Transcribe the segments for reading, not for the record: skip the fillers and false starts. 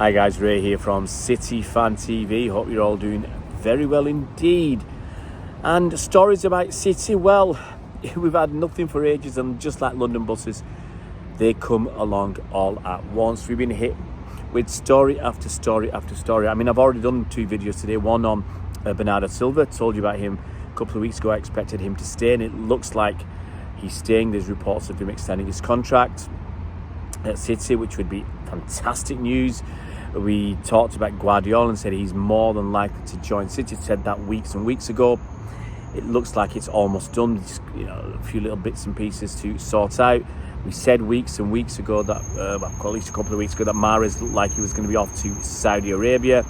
Hi guys, Ray here from City Fan TV. Hope you're all doing very well indeed. And stories about City, well, we've had nothing for ages, and just like London buses, they come along all at once. We've been hit with story after story after story. I mean, I've already done 2 videos today, one on Bernardo Silva. Told you about him a couple of weeks ago. I expected him to stay, and it looks like he's staying. There's reports of him extending his contract at City, which would be fantastic news. We talked about Guardiola and said he's more than likely to join City. Said that weeks and weeks ago. It looks like it's almost done. Just, a few little bits and pieces to sort out. We said weeks and weeks ago that, at least a couple of weeks ago, that Mahrez looked like he was going to be off to Saudi Arabia.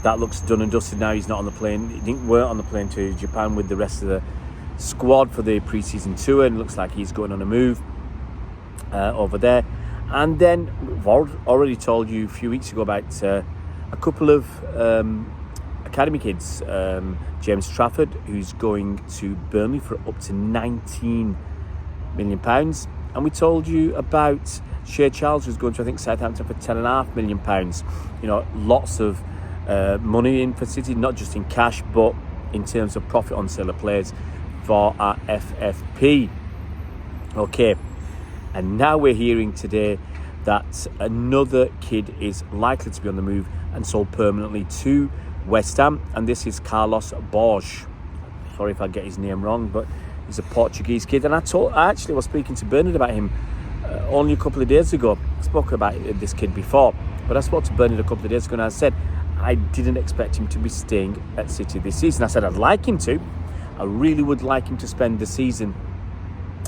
That looks done and dusted now. He's not on the plane. He weren't on the plane to Japan with the rest of the squad for the pre-season tour, and it looks like he's going on a move over there. And then we've already told you a few weeks ago about a couple of academy kids. James Trafford, who's going to Burnley for up to £19 million. And we told you about Shea Charles, who's going to, I think, Southampton for £10.5 million. Lots of money in for City, not just in cash, but in terms of profit on sale of players for our FFP. Okay. And now we're hearing today that another kid is likely to be on the move and sold permanently to West Ham. And this is Carlos Borges. Sorry if I get his name wrong, but he's a Portuguese kid. And I actually was speaking to Bernard about him only a couple of days ago. I spoke about this kid before, but I spoke to Bernard a couple of days ago, and I said I didn't expect him to be staying at City this season. I said I'd like him to. I really would like him to spend the season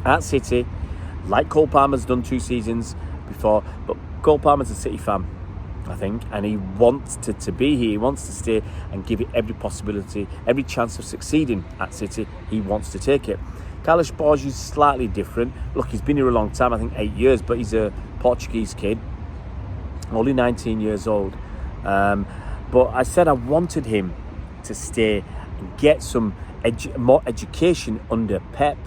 at City, like Cole Palmer's done 2 seasons before. But Cole Palmer's a City fan, I think, and he wants to be here. He wants to stay and give it every possibility, every chance of succeeding at City. He wants to take it. Carlos Borges is slightly different. Look, he's been here a long time, I think 8 years, but he's a Portuguese kid, only 19 years old. But I said I wanted him to stay and get some more education under Pep,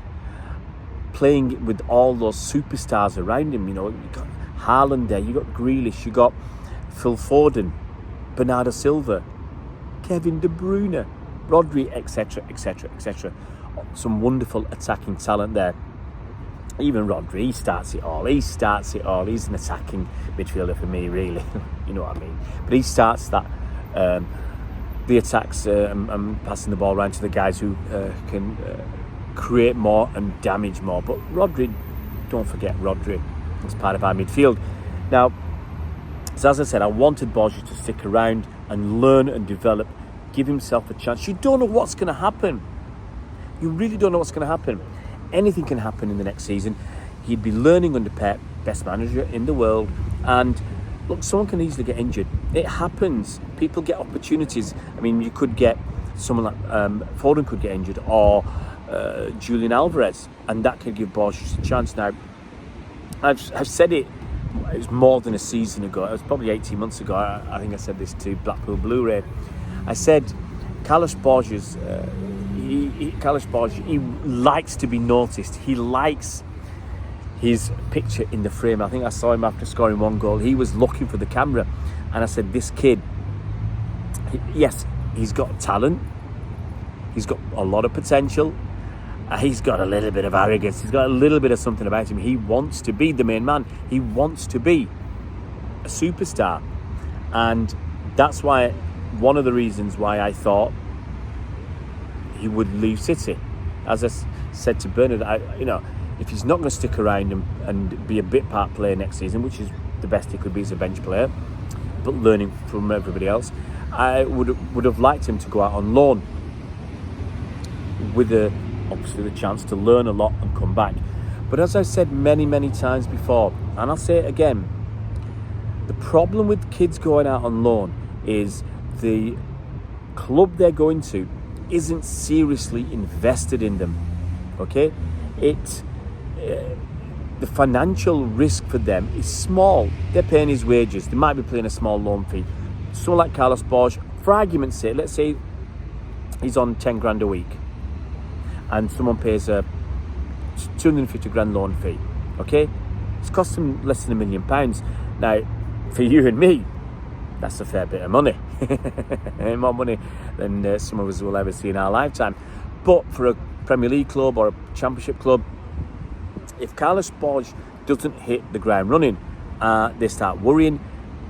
playing with all those superstars around him. You've got Haaland there, you've got Grealish, you've got Phil Foden, Bernardo Silva, Kevin De Bruyne, Rodri, etc, etc, etc. Some wonderful attacking talent there. Even Rodri, he starts it all. He's an attacking midfielder for me, really. You know what I mean? But he starts that, the attacks and passing the ball around to the guys who can create more and damage more. But Rodri, don't forget Rodri, as part of our midfield. Now, so as I said, I wanted Borges to stick around and learn and develop, give himself a chance. You don't know what's going to happen. You really don't know what's going to happen. Anything can happen in the next season. He'd be learning under Pep, best manager in the world. And look, someone can easily get injured. It happens. People get opportunities. I mean, you could get someone like Foden could get injured, or Julian Alvarez, and that could give Borges a chance. Now, I've said it was more than a season ago. It was probably 18 months ago. I think I said this to Blackpool Blu-ray. I said Carlos Borges, he likes to be noticed. He likes his picture in the frame. I think I saw him after scoring 1 goal. He was looking for the camera, and I said, this kid, yes, he's got talent. He's got a lot of potential. He's got a little bit of arrogance. He's got a little bit of something about him. He wants to be the main man. He wants to be a superstar. And that's why, one of the reasons why I thought he would leave City. As I said to Bernard, if he's not going to stick around and be a bit part player next season, which is the best he could be as a bench player, but learning from everybody else, I would have liked him to go out on loan with obviously the chance to learn a lot and come back. But as I've said many, many times before, and I'll say it again, the problem with kids going out on loan is the club they're going to isn't seriously invested in them. Okay? The financial risk for them is small. They're paying his wages. They might be paying a small loan fee. Someone like Carlos Borges, for argument's sake, let's say he's on 10 grand a week, and someone pays a 250 grand loan fee. Okay, it's cost him less than £1 million. Now, for you and me, That's a fair bit of money. More money than some of us will ever see in our lifetime. But for a Premier League club or a Championship club, if Carlos Borges doesn't hit the ground running, they start worrying,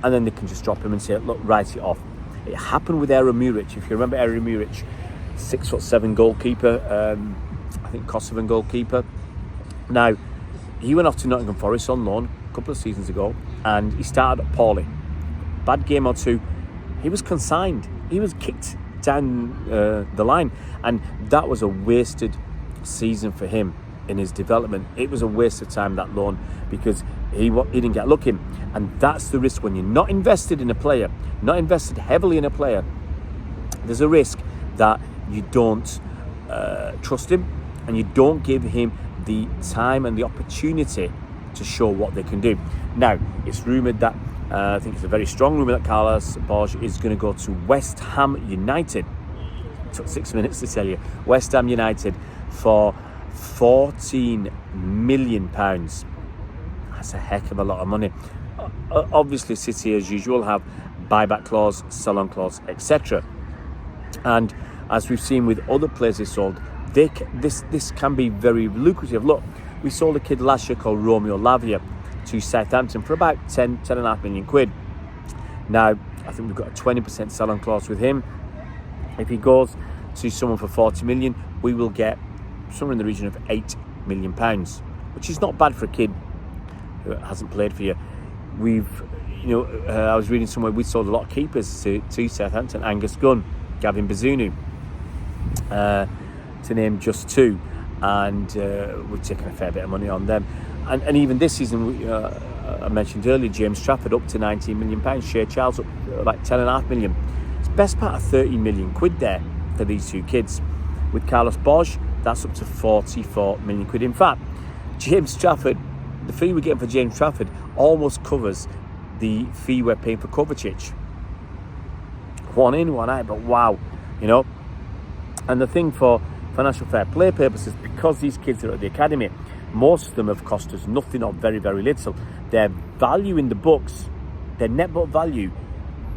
and then they can just drop him and say, look, write it off. It happened with Aaron Muric. If you remember Aaron Muric, 6'7" goalkeeper, I think Kosovan goalkeeper. Now, he went off to Nottingham Forest on loan a couple of seasons ago, and he started poorly. Bad game or two, he was consigned. He was kicked down the line, and that was a wasted season for him in his development. It was a waste of time, that loan, because he didn't get looking. And that's the risk when you're not invested in a player, not invested heavily in a player. There's a risk that you don't trust him, and you don't give him the time and the opportunity to show what they can do. Now, it's rumoured that I think it's a very strong rumour that Carlos Borges is going to go to West Ham United. It took 6 minutes to tell you. West Ham United for £14 million. That's a heck of a lot of money. Obviously, City, as usual, have buyback clause, sell-on clause, etc. And as we've seen with other players they sold, this can be very lucrative. Look, we sold a kid last year called Romeo Lavia to Southampton for about 10.5 million quid. Now, I think we've got a 20% sell-on clause with him. If he goes to someone for 40 million, we will get somewhere in the region of £8 million, which is not bad for a kid who hasn't played for you. I was reading somewhere we sold a lot of keepers to Southampton. Angus Gunn, Gavin Bazunu, to name just two, and we're taking a fair bit of money on them. And even this season, I mentioned earlier, James Trafford up to £19 million, Shea Charles up like 10.5 million. It's best part of 30 million quid there for these two kids. With Carlos Borges, that's up to 44 million quid. In fact, James Trafford, the fee we're getting for James Trafford almost covers the fee we're paying for Kovacic. One in, one out, but wow, And the thing for financial fair play purposes, because these kids are at the academy, most of them have cost us nothing or very, very little. Their value in the books, their net book value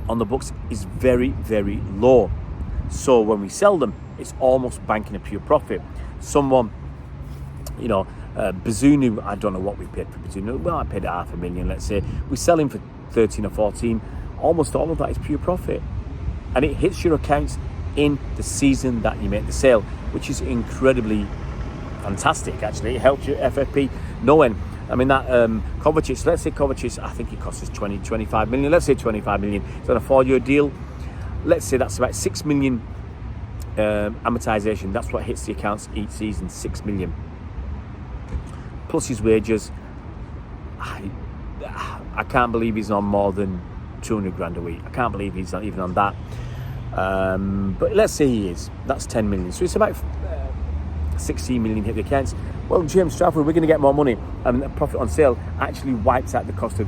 on the books is very, very low. So when we sell them, it's almost banking a pure profit. Someone, Bazunu, I don't know what we paid for Bazunu. Well, I paid $500,000, let's say. We sell him for 13 or 14. Almost all of that is pure profit. And it hits your accounts in the season that you make the sale, which is incredibly fantastic, actually. It helps your FFP no end. I mean, that Kovacic, let's say Kovacic, I think it costs us 25 million. Let's say 25 million. It's on a 4-year deal. Let's say that's about 6 million amortization. That's what hits the accounts each season, 6 million. Plus his wages. I can't believe he's on more than 200 grand a week. I can't believe he's not even on that. But let's say he is. That's 10 million. So it's about 16 million hit the accounts. Well, James Trafford, we're going to get more money. The profit on sale actually wipes out the cost of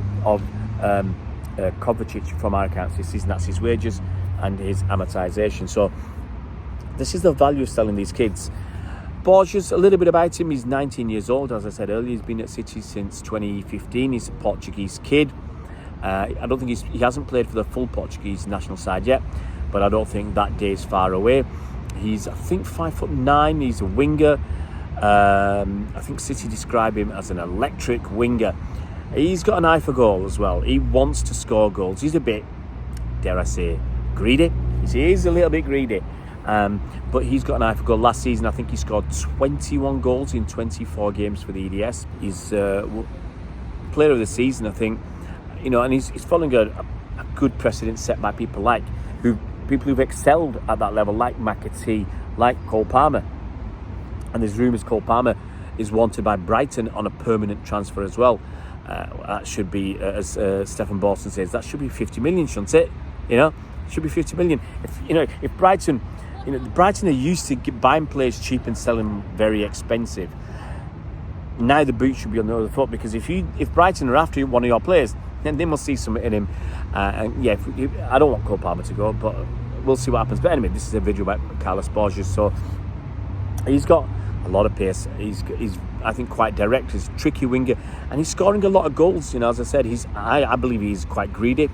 Kovacic from our accounts this season. That's his wages and his amortization. So this is the value of selling these kids. Borges, a little bit about him. He's 19 years old. As I said earlier, he's been at City since 2015. He's a Portuguese kid. I don't think he hasn't played for the full Portuguese national side yet, but I don't think that day is far away. He's, I think, 5'9". He's a winger. I think City describe him as an electric winger. He's got an eye for goal as well. He wants to score goals. He's a bit, dare I say, greedy. He is a little bit greedy. But he's got an eye for goal. Last season, I think he scored 21 goals in 24 games for the EDS. He's player of the season, I think. And he's following a good precedent set by people who've excelled at that level, like McAtee, like Cole Palmer. And there's rumours Cole Palmer is wanted by Brighton on a permanent transfer as well. That should be, as Stephen Borson says, that should be 50 million, shouldn't it? It should be 50 million. If Brighton, Brighton are used to buying players cheap and selling them very expensive. Now the boot should be on the other foot, because if Brighton are after one of your players, then they must see something in him. I don't want Cole Palmer to go, but we'll see what happens. But anyway, this is a video about Carlos Borges. So he's got a lot of pace. He's I think quite direct. He's a tricky winger, and he's scoring a lot of goals. As I said, I believe he's quite greedy.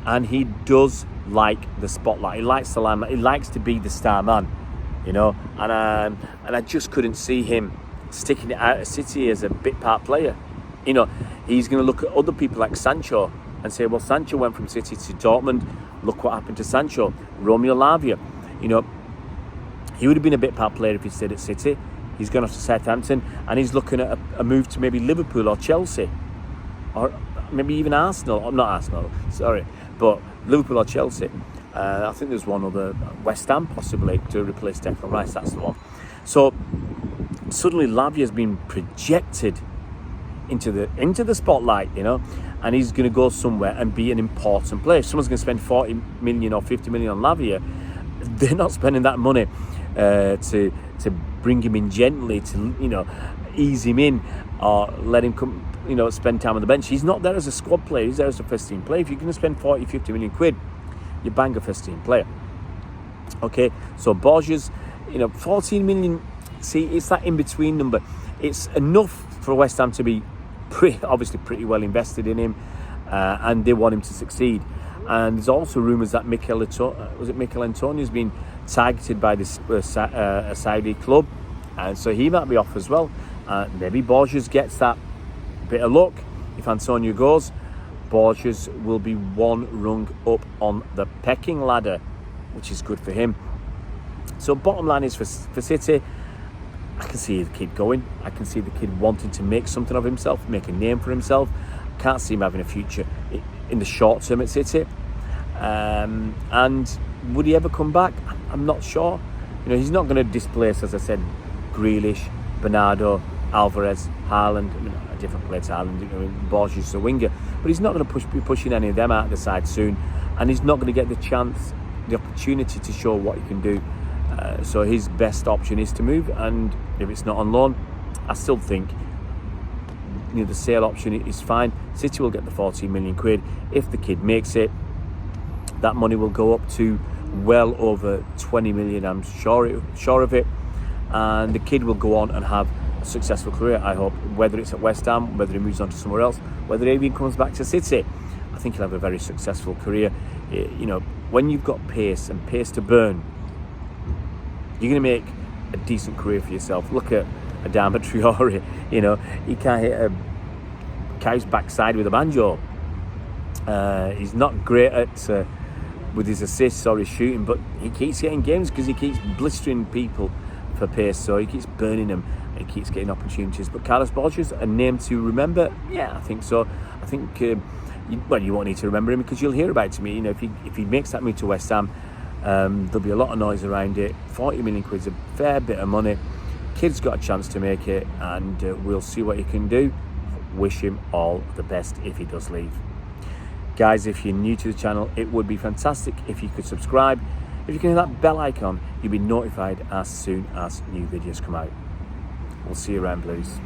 and he does like the spotlight. He likes the limelight. He likes to be the star man, you know. And I just couldn't see him sticking it out at City as a bit part player. You know, he's going to look at other people like Sancho and say, well, Sancho went from City to Dortmund. Look what happened to Sancho. Romeo Lavia, you know, he would have been a bit part player if he stayed at City. He's gone off to Southampton, and he's looking at a move to maybe Liverpool or Chelsea, or maybe even Arsenal. Or not Arsenal, sorry, but Liverpool or Chelsea. I think there's one other, West Ham possibly, to replace Declan Rice. That's the one. So suddenly Lavia's been projected into the spotlight, you know, and he's going to go somewhere and be an important player. If someone's going to spend 40 million or 50 million on Lavia, they're not spending that money to bring him in gently, to, you know, ease him in, or let him come, you know, spend time on the bench. He's not there as a squad player, he's there as a first team player. If you're going to spend 40, 50 million quid, you bang a first team player. Okay, so Borges, you know, 14 million, see, it's that in-between number. It's enough for West Ham to be obviously pretty well invested in him, and they want him to succeed. And there's also rumours that Mikel Antonio has been targeted by this a Saudi club, and so he might be off as well. Maybe Borges gets that bit of luck. If Antonio goes, Borges will be one rung up on the pecking ladder, which is good for him. So bottom line is, for City, I can see the kid going. I can see the kid wanting to make something of himself, make a name for himself. I can't see him having a future in the short term at City. And would he ever come back? I'm not sure. You know, he's not going to displace, as I said, Grealish, Bernardo, Alvarez, Haaland. I mean, a different player to Haaland. You know, Borges is a winger, but he's not going to be pushing any of them out of the side soon, and he's not going to get the opportunity to show what he can do. So his best option is to move, and if it's not on loan, I still think, you know, the sale option is fine. City will get the 14 million quid. If the kid makes it, that money will go up to well over 20 million, I'm sure of it, and the kid will go on and have a successful career, I hope, whether it's at West Ham, whether he moves on to somewhere else, whether he even comes back to City. I think he'll have a very successful career. You know, when you've got pace and pace to burn, you're going to make a decent career for yourself. Look at Adama Traore, you know, he can't hit a cow's backside with a banjo. He's not great at with his assists or his shooting, but he keeps getting games because he keeps blistering people for pace, so he keeps burning them and he keeps getting opportunities. But Carlos Borges, a name to remember? Yeah, I think so. I think, you won't need to remember him because you'll hear about him. You know, if he makes that move to West Ham, there'll be a lot of noise around it. 40 million quid's a fair bit of money. Kid's got a chance to make it, and we'll see what he can do. Wish him all the best if he does leave. Guys, if you're new to the channel, it would be fantastic if you could subscribe. If you can hit that bell icon, you'll be notified as soon as new videos come out. We'll see you around, Blues.